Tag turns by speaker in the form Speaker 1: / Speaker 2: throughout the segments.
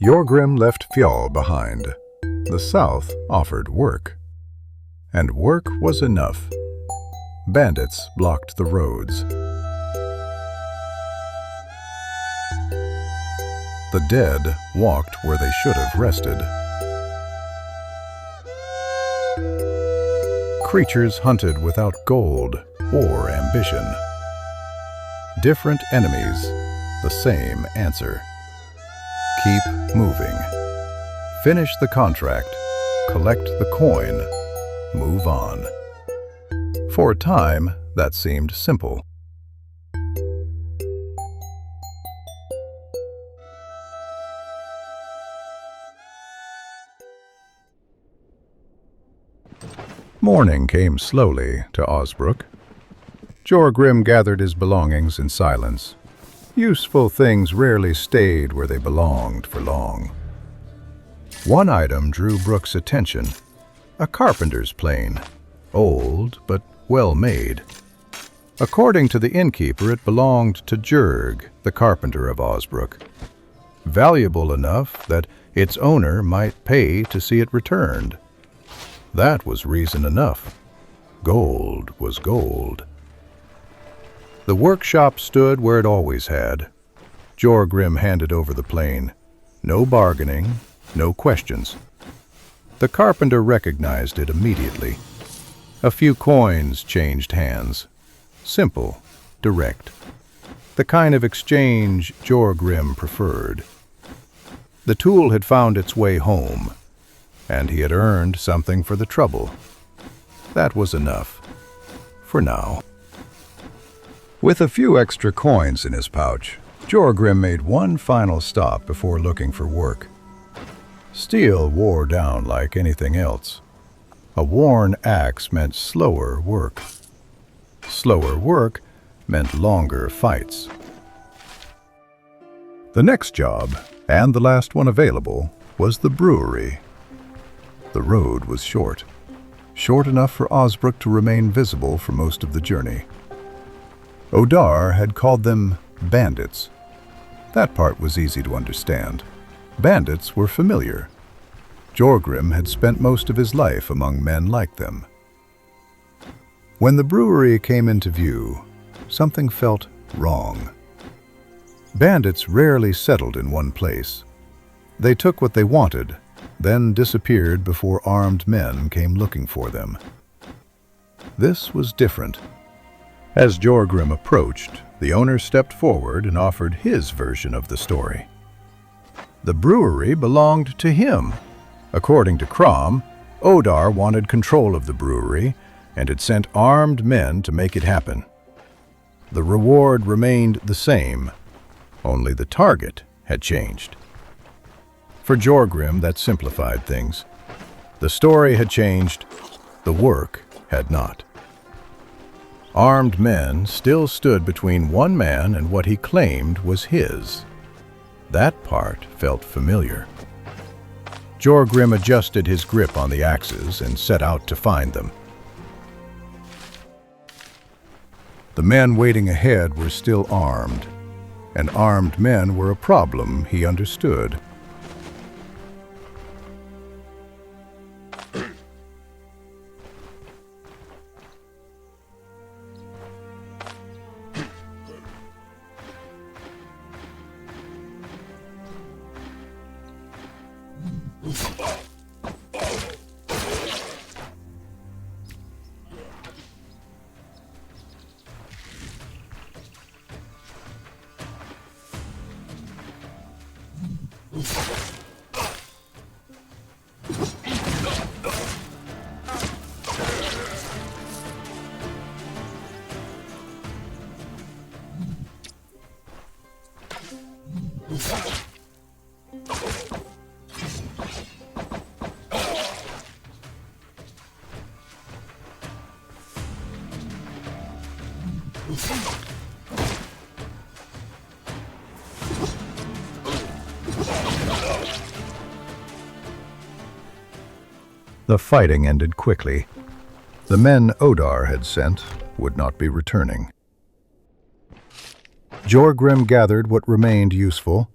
Speaker 1: Jorgrim left Fjall behind. The south offered work. And work was enough. Bandits blocked the roads. The dead walked where they should have rested. Creatures hunted without gold or ambition. Different enemies, the same answer. Keep moving. Finish the contract, collect the coin, move on. For a time, that seemed simple. Morning came slowly to Osbrook. Jorgrim gathered his belongings in silence. Useful things rarely stayed where they belonged for long. One item drew Brook's attention, a carpenter's plane, old but well made. According to the innkeeper, it belonged to Jorg, the carpenter of Osbrook. Valuable enough that its owner might pay to see it returned. That was reason enough. Gold was gold. The workshop stood where it always had. Jorgrim handed over the plane. No bargaining, no questions. The carpenter recognized it immediately. A few coins changed hands. Simple, direct. The kind of exchange Jorgrim preferred. The tool had found its way home, and he had earned something for the trouble. That was enough. For now. With a few extra coins in his pouch, Jorgrim made one final stop before looking for work. Steel wore down like anything else. A worn axe meant slower work. Slower work meant longer fights. The next job, and the last one available, was the brewery. The road was short enough for Osbrook to remain visible for most of the journey. Aldor had called them bandits. That part was easy to understand. Bandits were familiar. Jorgrim had spent most of his life among men like them. When the brewery came into view, something felt wrong. Bandits rarely settled in one place. They took what they wanted, then disappeared before armed men came looking for them. This was different. As Jorgrim approached, the owner stepped forward and offered his version of the story. The brewery belonged to him. According to Crom, Aldor wanted control of the brewery and had sent armed men to make it happen. The reward remained the same, only the target had changed. For Jorgrim, that simplified things. The story had changed, the work had not. Armed men still stood between one man and what he claimed was his. That part felt familiar. Jorgrim adjusted his grip on the axes and set out to find them. The men waiting ahead were still armed, and armed men were a problem he understood. The fighting ended quickly. The men Aldor had sent would not be returning. Jorgrim gathered what remained useful.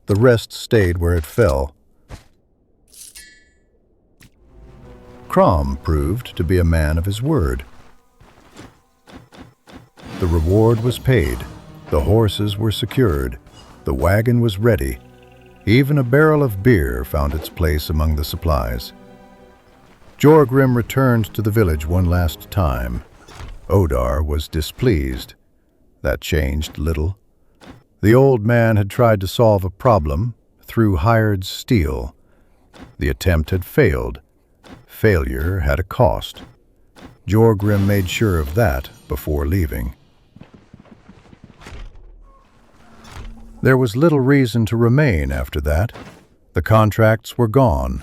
Speaker 1: The rest stayed where it fell. Crom proved to be a man of his word. The reward was paid, the horses were secured, the wagon was ready. Even a barrel of beer found its place among the supplies. Jorgrim returned to the village one last time. Odar was displeased. That changed little. The old man had tried to solve a problem through hired steel. The attempt had failed. Failure had a cost. Jorgrim made sure of that before leaving. There was little reason to remain after that. The contracts were gone.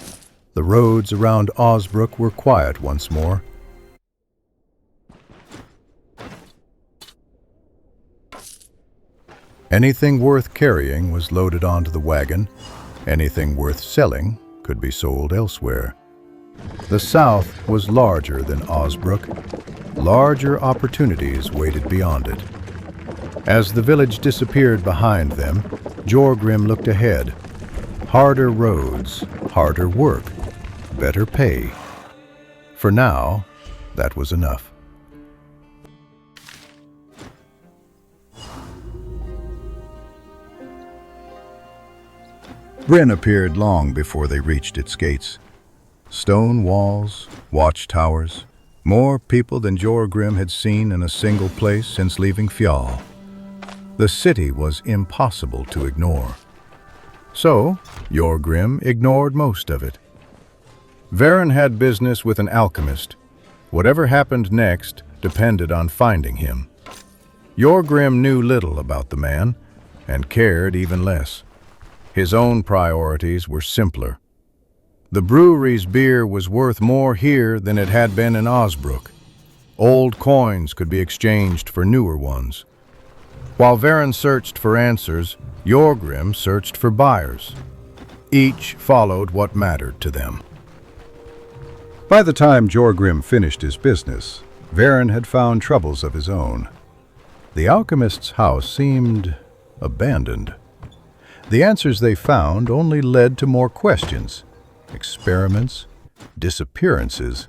Speaker 1: The roads around Osbrook were quiet once more. Anything worth carrying was loaded onto the wagon. Anything worth selling could be sold elsewhere. The south was larger than Osbrook. Larger opportunities waited beyond it. As the village disappeared behind them, Jorgrim looked ahead. Harder roads, harder work, better pay. For now, that was enough. Brynn appeared long before they reached its gates. Stone walls, watchtowers, more people than Jorgrim had seen in a single place since leaving Fjall. The city was impossible to ignore. So, Jorgrim ignored most of it. Varen had business with an alchemist. Whatever happened next depended on finding him. Jorgrim knew little about the man, and cared even less. His own priorities were simpler. The brewery's beer was worth more here than it had been in Osbrook. Old coins could be exchanged for newer ones. While Varen searched for answers, Jorgrim searched for buyers. Each followed what mattered to them. By the time Jorgrim finished his business, Varen had found troubles of his own. The alchemist's house seemed abandoned. The answers they found only led to more questions. Experiments, disappearances,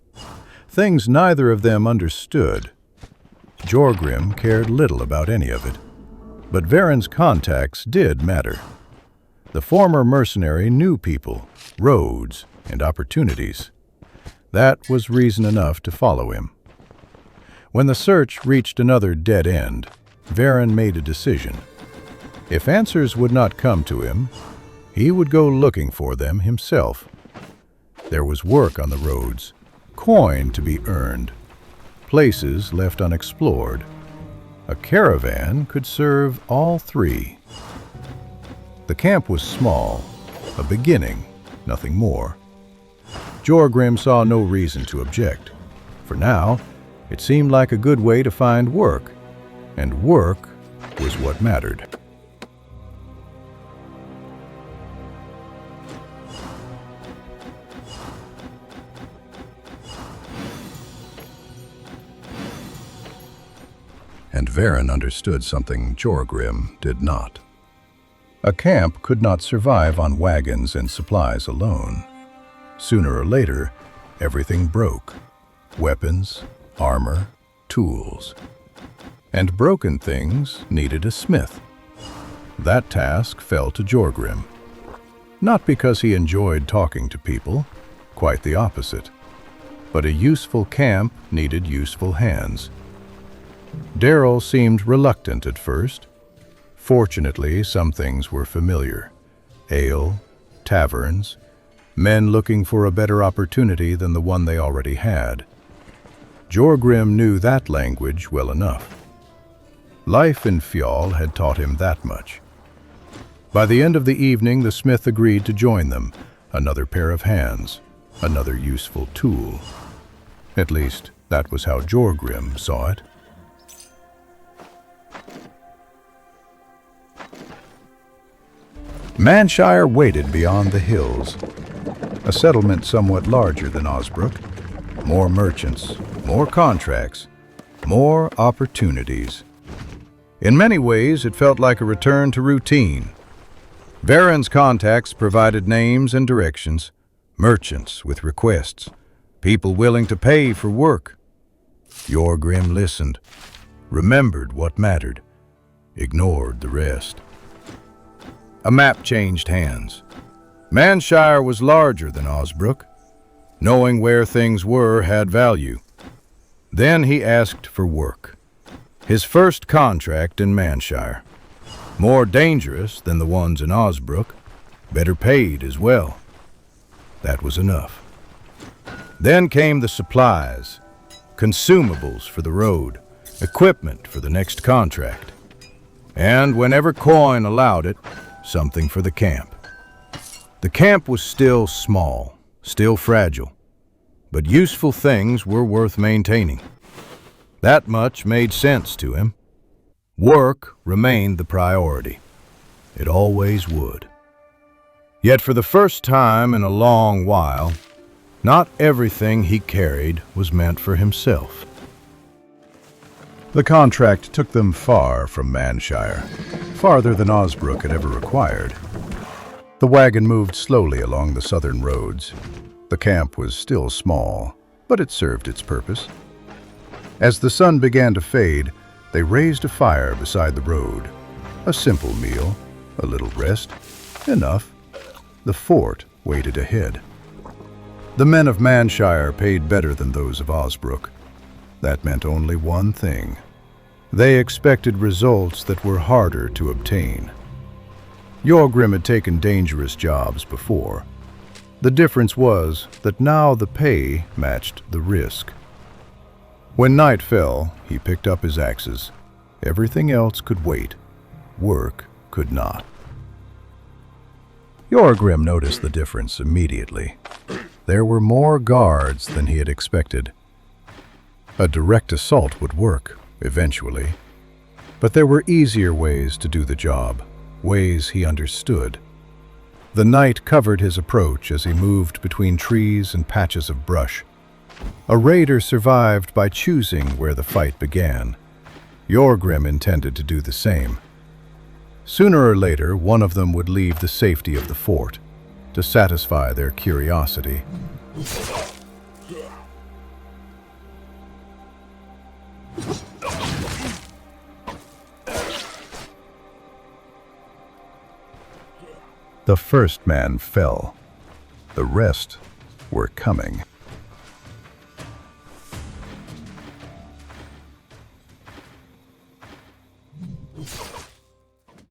Speaker 1: things neither of them understood. Jorgrim cared little about any of it. But Varen's contacts did matter. The former mercenary knew people, roads, and opportunities. That was reason enough to follow him. When the search reached another dead end, Varen made a decision. If answers would not come to him, he would go looking for them himself. There was work on the roads, coin to be earned, places left unexplored. A caravan could serve all three. The camp was small, a beginning, nothing more. Jorgrim saw no reason to object. For now, it seemed like a good way to find work, and work was what mattered. And Varen understood something Jorgrim did not. A camp could not survive on wagons and supplies alone. Sooner or later, everything broke. Weapons, armor, tools. And broken things needed a smith. That task fell to Jorgrim. Not because he enjoyed talking to people, quite the opposite. But a useful camp needed useful hands. Darrell seemed reluctant at first. Fortunately, some things were familiar. Ale, taverns, men looking for a better opportunity than the one they already had. Jorgrim knew that language well enough. Life in Fjall had taught him that much. By the end of the evening, the smith agreed to join them, another pair of hands, another useful tool. At least, that was how Jorgrim saw it. Mannshire waited beyond the hills, a settlement somewhat larger than Osbrook. More merchants, more contracts, more opportunities. In many ways, it felt like a return to routine.
Speaker 2: Varen's contacts provided names and directions, merchants with requests, people willing to pay for work. Jorgrim listened, remembered what mattered, ignored the rest. A map changed hands. Mannshire was larger than Osbrook. Knowing where things were had value. Then he asked for work. His first contract in Mannshire. More dangerous than the ones in Osbrook, better paid as well. That was enough. Then came the supplies, consumables for the road, equipment for the next contract. And whenever coin allowed it, something for the camp. The camp was still small, still fragile, but useful things were worth maintaining. That much made sense to him. Work remained the priority. It always would. Yet for the first time in a long while, not everything he carried was meant for himself.
Speaker 1: The contract took them far from Mannshire, farther than Osbrook had ever required. The wagon moved slowly along the southern roads. The camp was still small, but it served its purpose. As the sun began to fade, they raised a fire beside the road. A simple meal, a little rest, enough. The fort waited ahead. The men of Mannshire paid better than those of Osbrook. That meant only one thing. They expected results that were harder to obtain. Jorgrim had taken dangerous jobs before. The difference was that now the pay matched the risk. When night fell, he picked up his axes. Everything else could wait. Work could not. Jorgrim noticed the difference immediately. There were more guards than he had expected. A direct assault would work, eventually. But there were easier ways to do the job, ways he understood. The night covered his approach as he moved between trees and patches of brush. A raider survived by choosing where the fight began. Jorgrim intended to do the same. Sooner or later, one of them would leave the safety of the fort to satisfy their curiosity. The first man fell. The rest were coming.